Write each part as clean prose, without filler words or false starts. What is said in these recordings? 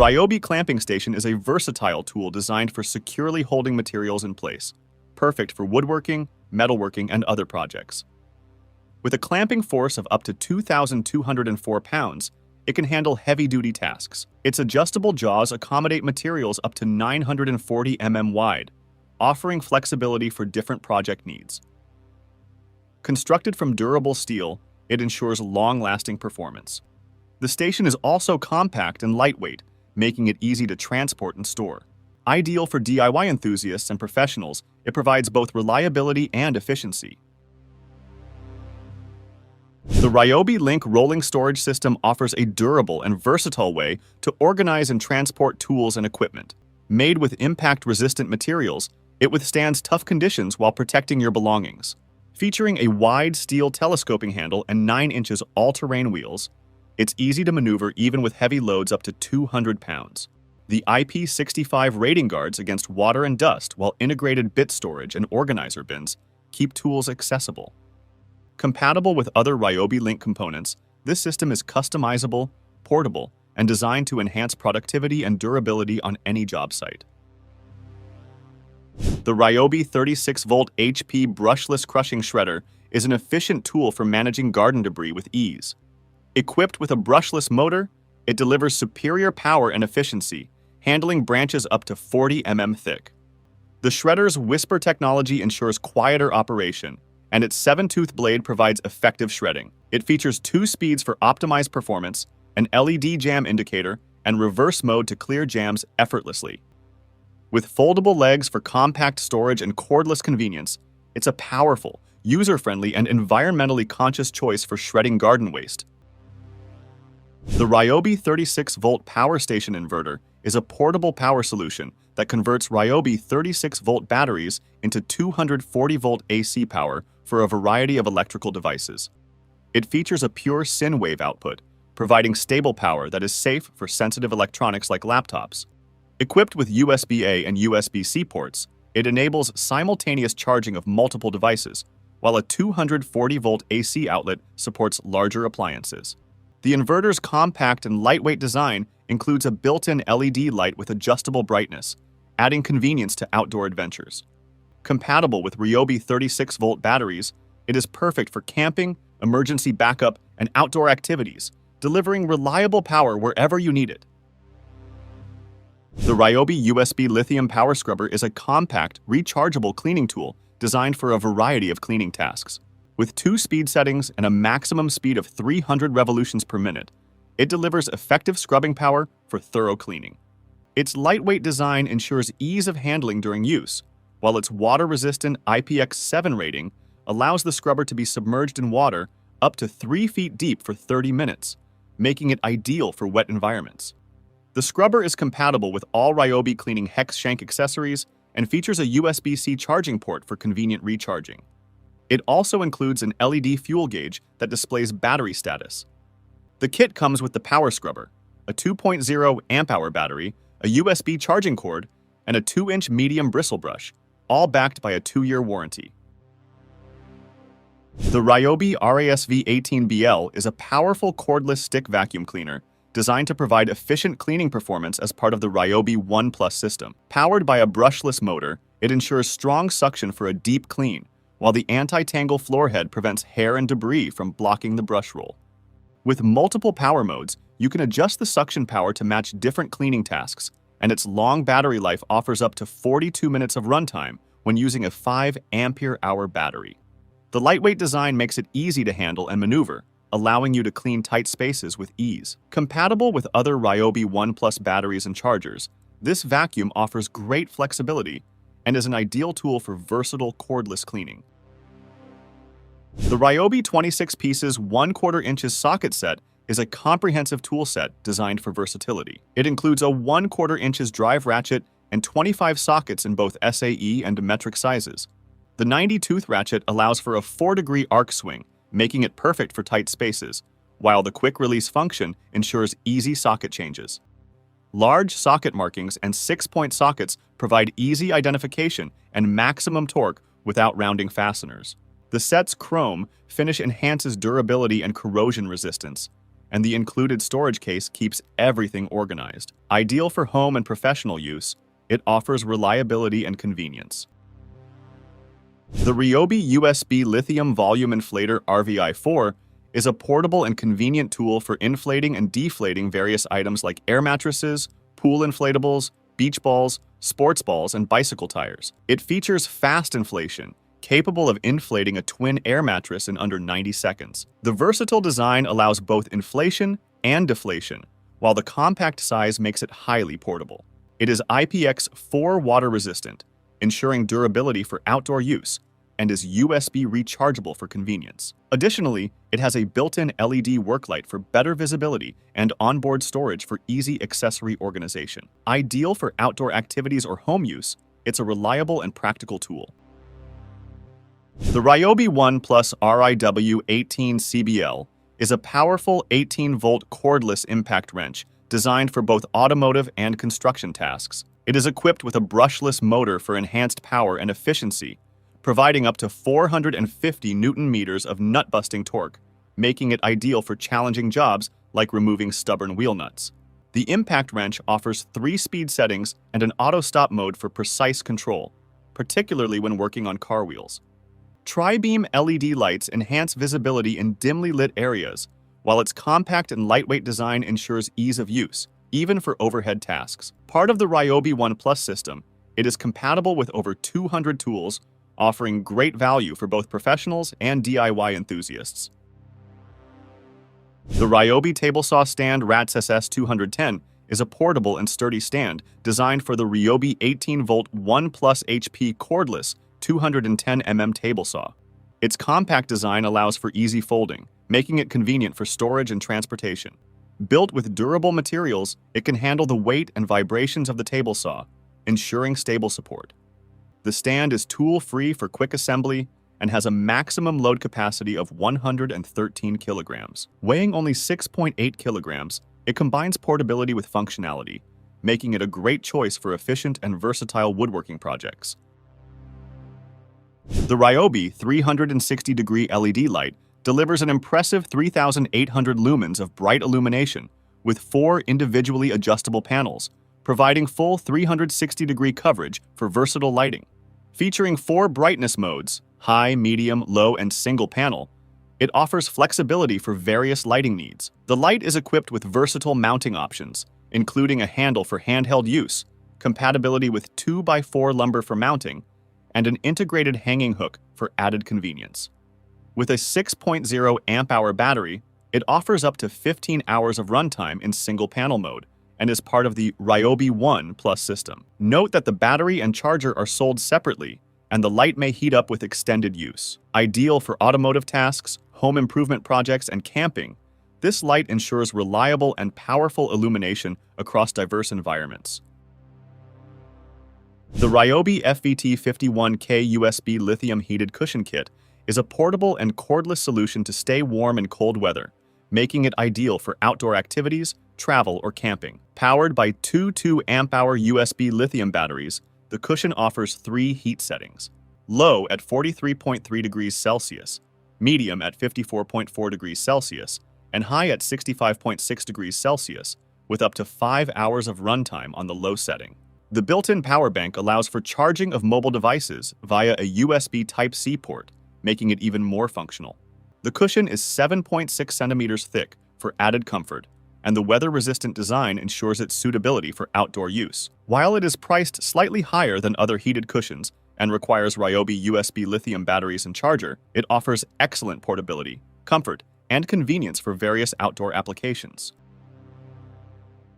RYOBI clamping station is a versatile tool designed for securely holding materials in place, perfect for woodworking, metalworking, and other projects. With a clamping force of up to 2,204 pounds, it can handle heavy-duty tasks. Its adjustable jaws accommodate materials up to 940 mm wide, offering flexibility for different project needs. Constructed from durable steel, it ensures long-lasting performance. The station is also compact and lightweight, making it easy to transport and store. Ideal for DIY enthusiasts and professionals, it provides both reliability and efficiency. The RYOBI Link rolling storage system offers a durable and versatile way to organize and transport tools and equipment. Made with impact-resistant materials, it withstands tough conditions while protecting your belongings. Featuring a wide steel telescoping handle and 9 inches all-terrain wheels, it's easy to maneuver even with heavy loads up to 200 pounds. The IP65 rating guards against water and dust, while integrated bit storage and organizer bins keep tools accessible. Compatible with other RYOBI Link components, this system is customizable, portable, and designed to enhance productivity and durability on any job site. The RYOBI 36-volt HP Brushless Crushing Shredder is an efficient tool for managing garden debris with ease. Equipped with a brushless motor, it delivers superior power and efficiency, handling branches up to 40 mm thick. The shredder's whisper technology ensures quieter operation, and its 7-tooth blade provides effective shredding. It features 2 speeds for optimized performance, an LED jam indicator, and reverse mode to clear jams effortlessly. With foldable legs for compact storage and cordless convenience, it's a powerful, user-friendly, and environmentally conscious choice for shredding garden waste. The RYOBI 36-volt power station inverter is a portable power solution that converts RYOBI 36-volt batteries into 240-volt AC power for a variety of electrical devices. It features a pure sine wave output, providing stable power that is safe for sensitive electronics like laptops. Equipped with USB-A and USB-C ports, it enables simultaneous charging of multiple devices, while a 240-volt AC outlet supports larger appliances. The inverter's compact and lightweight design includes a built-in LED light with adjustable brightness, adding convenience to outdoor adventures. Compatible with RYOBI 36-volt batteries, it is perfect for camping, emergency backup, and outdoor activities, delivering reliable power wherever you need it. The RYOBI USB Lithium Power Scrubber is a compact, rechargeable cleaning tool designed for a variety of cleaning tasks. With 2 speed settings and a maximum speed of 300 revolutions per minute, it delivers effective scrubbing power for thorough cleaning. Its lightweight design ensures ease of handling during use, while its water-resistant IPX7 rating allows the scrubber to be submerged in water up to 3 feet deep for 30 minutes, making it ideal for wet environments. The scrubber is compatible with all RYOBI cleaning hex shank accessories and features a USB-C charging port for convenient recharging. It also includes an LED fuel gauge that displays battery status. The kit comes with the power scrubber, a 2.0 amp-hour battery, a USB charging cord, and a 2-inch medium bristle brush, all backed by a 2-year warranty. The RYOBI RASV18BL is a powerful cordless stick vacuum cleaner designed to provide efficient cleaning performance as part of the RYOBI One Plus system. Powered by a brushless motor, it ensures strong suction for a deep clean, while the anti-tangle floor head prevents hair and debris from blocking the brush roll. With multiple power modes, you can adjust the suction power to match different cleaning tasks, and its long battery life offers up to 42 minutes of runtime when using a 5 ampere-hour battery. The lightweight design makes it easy to handle and maneuver, allowing you to clean tight spaces with ease. Compatible with other RYOBI One Plus batteries and chargers, this vacuum offers great flexibility and is an ideal tool for versatile cordless cleaning. The RYOBI 26 pieces 1/4 inches socket set is a comprehensive tool set designed for versatility. It includes a 1/4 inches drive ratchet and 25 sockets in both SAE and metric sizes. The 90-tooth ratchet allows for a 4-degree arc swing, making it perfect for tight spaces, while the quick-release function ensures easy socket changes. Large socket markings and 6-point sockets provide easy identification and maximum torque without rounding fasteners. The set's chrome finish enhances durability and corrosion resistance, and the included storage case keeps everything organized. Ideal for home and professional use, it offers reliability and convenience. The RYOBI USB Lithium Volume Inflator RVI4 is a portable and convenient tool for inflating and deflating various items like air mattresses, pool inflatables, beach balls, sports balls, and bicycle tires. It features fast inflation, capable of inflating a twin air mattress in under 90 seconds. The versatile design allows both inflation and deflation, while the compact size makes it highly portable. It is IPX4 water resistant, ensuring durability for outdoor use, and is USB rechargeable for convenience. Additionally, it has a built-in LED work light for better visibility and onboard storage for easy accessory organization. Ideal for outdoor activities or home use, it's a reliable and practical tool. The RYOBI ONE Plus RYOBI18BL is a powerful 18-volt cordless impact wrench designed for both automotive and construction tasks. It is equipped with a brushless motor for enhanced power and efficiency, providing up to 450 Newton-meters of nut-busting torque, making it ideal for challenging jobs like removing stubborn wheel nuts. The impact wrench offers 3 speed settings and an auto-stop mode for precise control, particularly when working on car wheels. Tri-beam LED lights enhance visibility in dimly lit areas, while its compact and lightweight design ensures ease of use, even for overhead tasks. Part of the RYOBI ONE Plus system, it is compatible with over 200 tools, offering great value for both professionals and DIY enthusiasts. The RYOBI Table Saw Stand RATS-SS210 is a portable and sturdy stand designed for the RYOBI 18-volt 1 Plus HP cordless 210 mm table saw. Its compact design allows for easy folding, making it convenient for storage and transportation. Built with durable materials, it can handle the weight and vibrations of the table saw, ensuring stable support. The stand is tool-free for quick assembly and has a maximum load capacity of 113 kilograms. Weighing only 6.8 kilograms, it combines portability with functionality, making it a great choice for efficient and versatile woodworking projects. The RYOBI 360-degree LED light delivers an impressive 3,800 lumens of bright illumination with 4 individually adjustable panels, providing full 360-degree coverage for versatile lighting. Featuring 4 brightness modes, high, medium, low, and single panel, it offers flexibility for various lighting needs. The light is equipped with versatile mounting options, including a handle for handheld use, compatibility with 2x4 lumber for mounting, and an integrated hanging hook for added convenience. With a 6.0 amp-hour battery, it offers up to 15 hours of runtime in single-panel mode and is part of the RYOBI ONE Plus system. Note that the battery and charger are sold separately, and the light may heat up with extended use. Ideal for automotive tasks, home improvement projects, and camping, this light ensures reliable and powerful illumination across diverse environments. The RYOBI FVT51K USB Lithium Heated Cushion Kit is a portable and cordless solution to stay warm in cold weather, making it ideal for outdoor activities, travel, or camping. Powered by 2 2 amp-hour USB lithium batteries, the cushion offers 3 heat settings: low at 43.3 degrees Celsius, medium at 54.4 degrees Celsius, and high at 65.6 degrees Celsius, with up to 5 hours of runtime on the low setting. The built-in power bank allows for charging of mobile devices via a USB Type-C port, making it even more functional. The cushion is 7.6 centimeters thick for added comfort, and the weather-resistant design ensures its suitability for outdoor use. While it is priced slightly higher than other heated cushions and requires RYOBI USB lithium batteries and charger, it offers excellent portability, comfort, and convenience for various outdoor applications.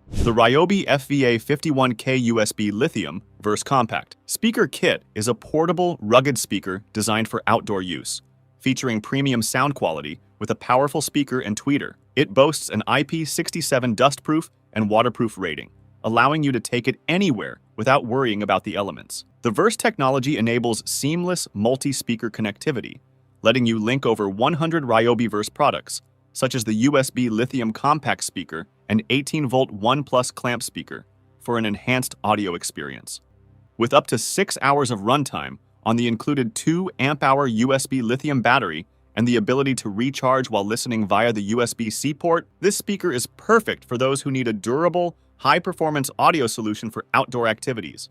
The RYOBI FVA51K USB Lithium Verse Compact Speaker Kit is a portable, rugged speaker designed for outdoor use, featuring premium sound quality with a powerful speaker and tweeter. It boasts an IP67 dustproof and waterproof rating, allowing you to take it anywhere without worrying about the elements. The Verse technology enables seamless multi-speaker connectivity, letting you link over 100 RYOBI Verse products, such as the USB Lithium Compact Speaker and 18-volt 1 Plus clamp speaker, for an enhanced audio experience. With up to 6 hours of runtime on the included 2 amp-hour USB lithium battery and the ability to recharge while listening via the USB-C port, this speaker is perfect for those who need a durable, high-performance audio solution for outdoor activities.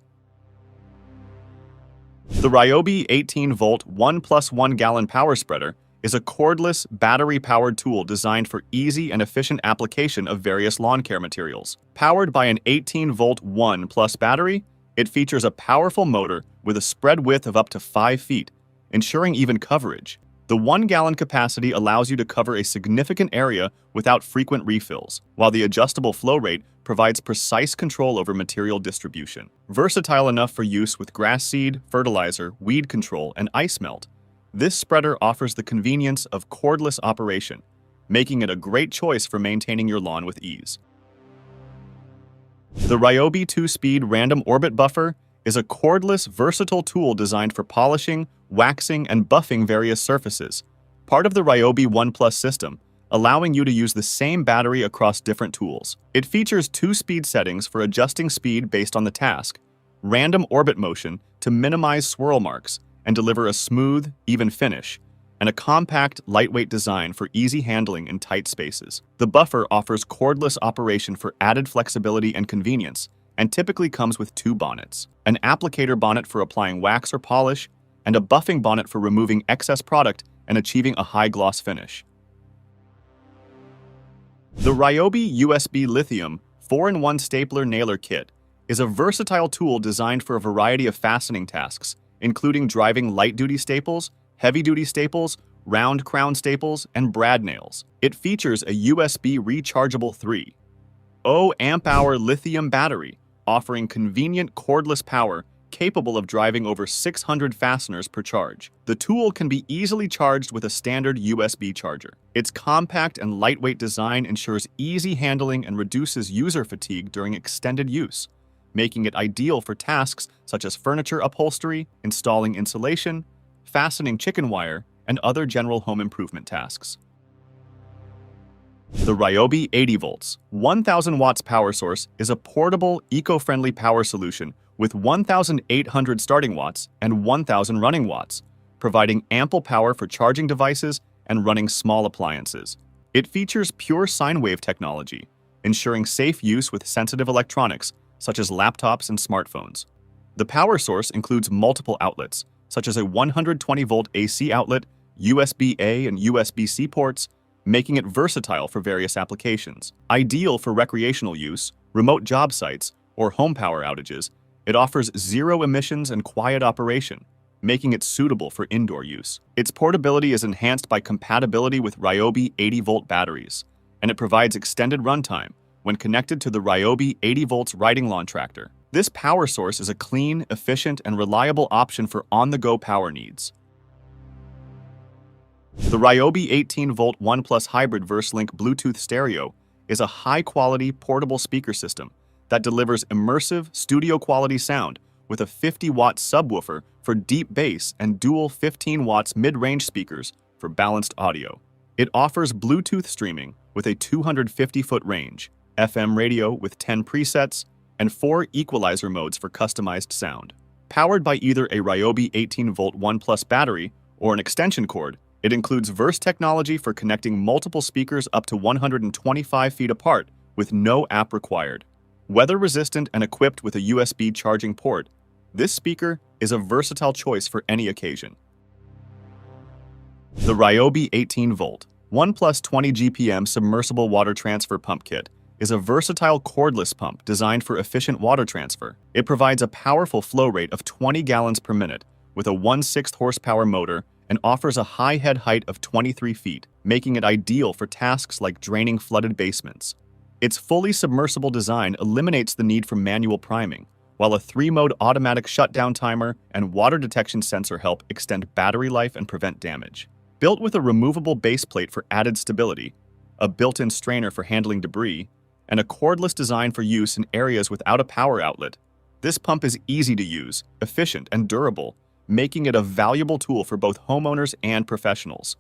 The RYOBI 18-volt 1 + 1 gallon power spreader is a cordless, battery-powered tool designed for easy and efficient application of various lawn care materials. Powered by an 18-volt 1+ battery, it features a powerful motor with a spread width of up to 5 feet, ensuring even coverage. The 1-gallon capacity allows you to cover a significant area without frequent refills, while the adjustable flow rate provides precise control over material distribution. Versatile enough for use with grass seed, fertilizer, weed control, and ice melt, this spreader offers the convenience of cordless operation, making it a great choice for maintaining your lawn with ease. The RYOBI 2-speed random orbit buffer is a cordless, versatile tool designed for polishing, waxing, and buffing various surfaces, part of the RYOBI 1+ system, allowing you to use the same battery across different tools. It features 2-speed settings for adjusting speed based on the task, random orbit motion to minimize swirl marks and deliver a smooth, even finish, and a compact, lightweight design for easy handling in tight spaces. The buffer offers cordless operation for added flexibility and convenience, and typically comes with 2 bonnets, an applicator bonnet for applying wax or polish, and a buffing bonnet for removing excess product and achieving a high-gloss finish. The RYOBI USB Lithium 4-in-1 Stapler Nailer Kit is a versatile tool designed for a variety of fastening tasks, including driving light-duty staples, heavy-duty staples, round crown staples, and brad nails. It features a USB rechargeable 3.0 amp-hour lithium battery, offering convenient cordless power capable of driving over 600 fasteners per charge. The tool can be easily charged with a standard USB charger. Its compact and lightweight design ensures easy handling and reduces user fatigue during extended use, making it ideal for tasks such as furniture upholstery, installing insulation, fastening chicken wire, and other general home improvement tasks. The RYOBI 80 volts, 1000 watts power source is a portable, eco-friendly power solution with 1,800 starting watts and 1,000 running watts, providing ample power for charging devices and running small appliances. It features pure sine wave technology, ensuring safe use with sensitive electronics such as laptops and smartphones. The power source includes multiple outlets, such as a 120-volt AC outlet, USB-A and USB-C ports, making it versatile for various applications. Ideal for recreational use, remote job sites, or home power outages, it offers zero emissions and quiet operation, making it suitable for indoor use. Its portability is enhanced by compatibility with RYOBI 80-volt batteries, and it provides extended runtime when connected to the RYOBI 80 volts riding lawn tractor. This power source is a clean, efficient, and reliable option for on-the-go power needs. The RYOBI 18-volt 1+ hybrid VerseLink Bluetooth stereo is a high-quality portable speaker system that delivers immersive, studio-quality sound with a 50-watt subwoofer for deep bass and dual 15 watts mid-range speakers for balanced audio. It offers Bluetooth streaming with a 250-foot range, FM radio with 10 presets, and 4 equalizer modes for customized sound. Powered by either a RYOBI 18-volt 1+ battery or an extension cord, it includes Verse technology for connecting multiple speakers up to 125 feet apart with no app required. Weather-resistant and equipped with a USB charging port, this speaker is a versatile choice for any occasion. The RYOBI 18-volt 1+ 20 GPM Submersible Water Transfer Pump Kit is a versatile cordless pump designed for efficient water transfer. It provides a powerful flow rate of 20 gallons per minute with a 1/6 horsepower motor and offers a high head height of 23 feet, making it ideal for tasks like draining flooded basements. Its fully submersible design eliminates the need for manual priming, while a 3-mode automatic shutdown timer and water detection sensor help extend battery life and prevent damage. Built with a removable base plate for added stability, a built-in strainer for handling debris, and a cordless design for use in areas without a power outlet, this pump is easy to use, efficient, and durable, making it a valuable tool for both homeowners and professionals.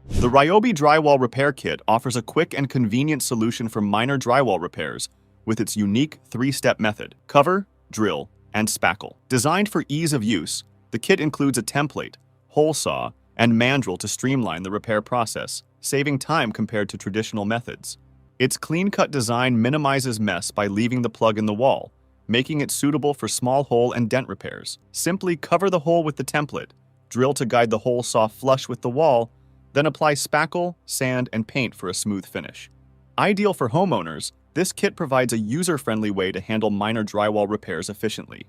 The RYOBI Drywall Repair Kit offers a quick and convenient solution for minor drywall repairs with its unique 3-step method: cover, drill, and spackle. Designed for ease of use, the kit includes a template, hole saw, and mandrel to streamline the repair process, saving time compared to traditional methods. Its clean-cut design minimizes mess by leaving the plug in the wall, making it suitable for small hole and dent repairs. Simply cover the hole with the template, drill to guide the hole saw flush with the wall, then apply spackle, sand, and paint for a smooth finish. Ideal for homeowners, this kit provides a user-friendly way to handle minor drywall repairs efficiently.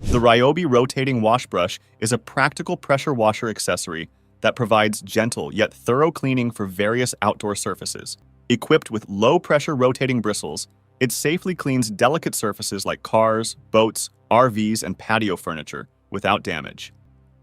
The RYOBI Rotating Wash Brush is a practical pressure washer accessory that provides gentle yet thorough cleaning for various outdoor surfaces. Equipped with low-pressure rotating bristles, it safely cleans delicate surfaces like cars, boats, RVs, and patio furniture without damage.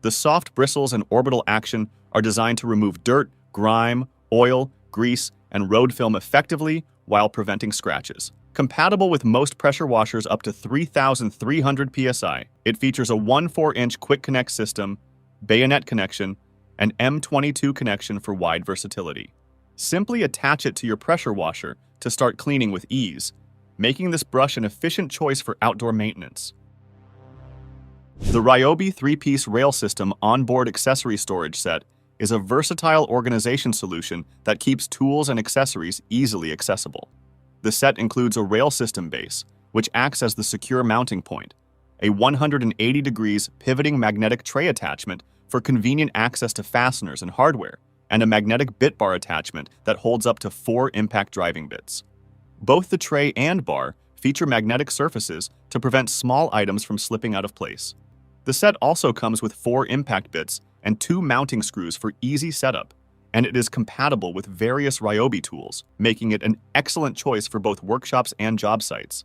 The soft bristles and orbital action are designed to remove dirt, grime, oil, grease, and road film effectively while preventing scratches. Compatible with most pressure washers up to 3,300 psi, it features a 1/4-inch quick connect system, bayonet connection, and M22 connection for wide versatility. Simply attach it to your pressure washer to start cleaning with ease, making this brush an efficient choice for outdoor maintenance. The RYOBI 3-piece rail system onboard accessory storage set is a versatile organization solution that keeps tools and accessories easily accessible. The set includes a rail system base, which acts as the secure mounting point, a 180 degrees pivoting magnetic tray attachment for convenient access to fasteners and hardware, and a magnetic bit bar attachment that holds up to 4 impact driving bits. Both the tray and bar feature magnetic surfaces to prevent small items from slipping out of place. The set also comes with 4 impact bits and 2 mounting screws for easy setup, and it is compatible with various RYOBI tools, making it an excellent choice for both workshops and job sites.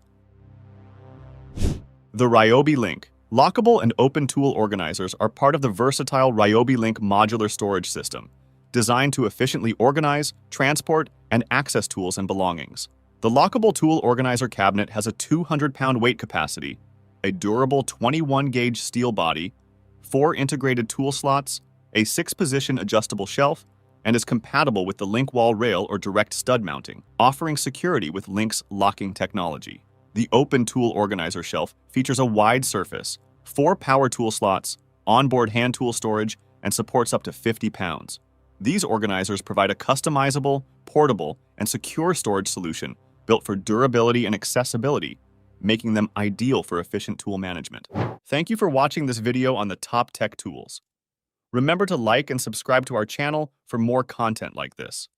The RYOBI Link. Lockable and open tool organizers are part of the versatile RYOBI Link modular storage system, designed to efficiently organize, transport, and access tools and belongings. The lockable tool organizer cabinet has a 200-pound weight capacity, a durable 21-gauge steel body, 4 integrated tool slots, a 6-position adjustable shelf, and is compatible with the Link wall rail or direct stud mounting, offering security with Link's locking technology. The open tool organizer shelf features a wide surface, 4 power tool slots, onboard hand tool storage, and supports up to 50 pounds. These organizers provide a customizable, portable, and secure storage solution built for durability and accessibility, making them ideal for efficient tool management. Thank you for watching this video on the top tech tools. Remember to like and subscribe to our channel for more content like this.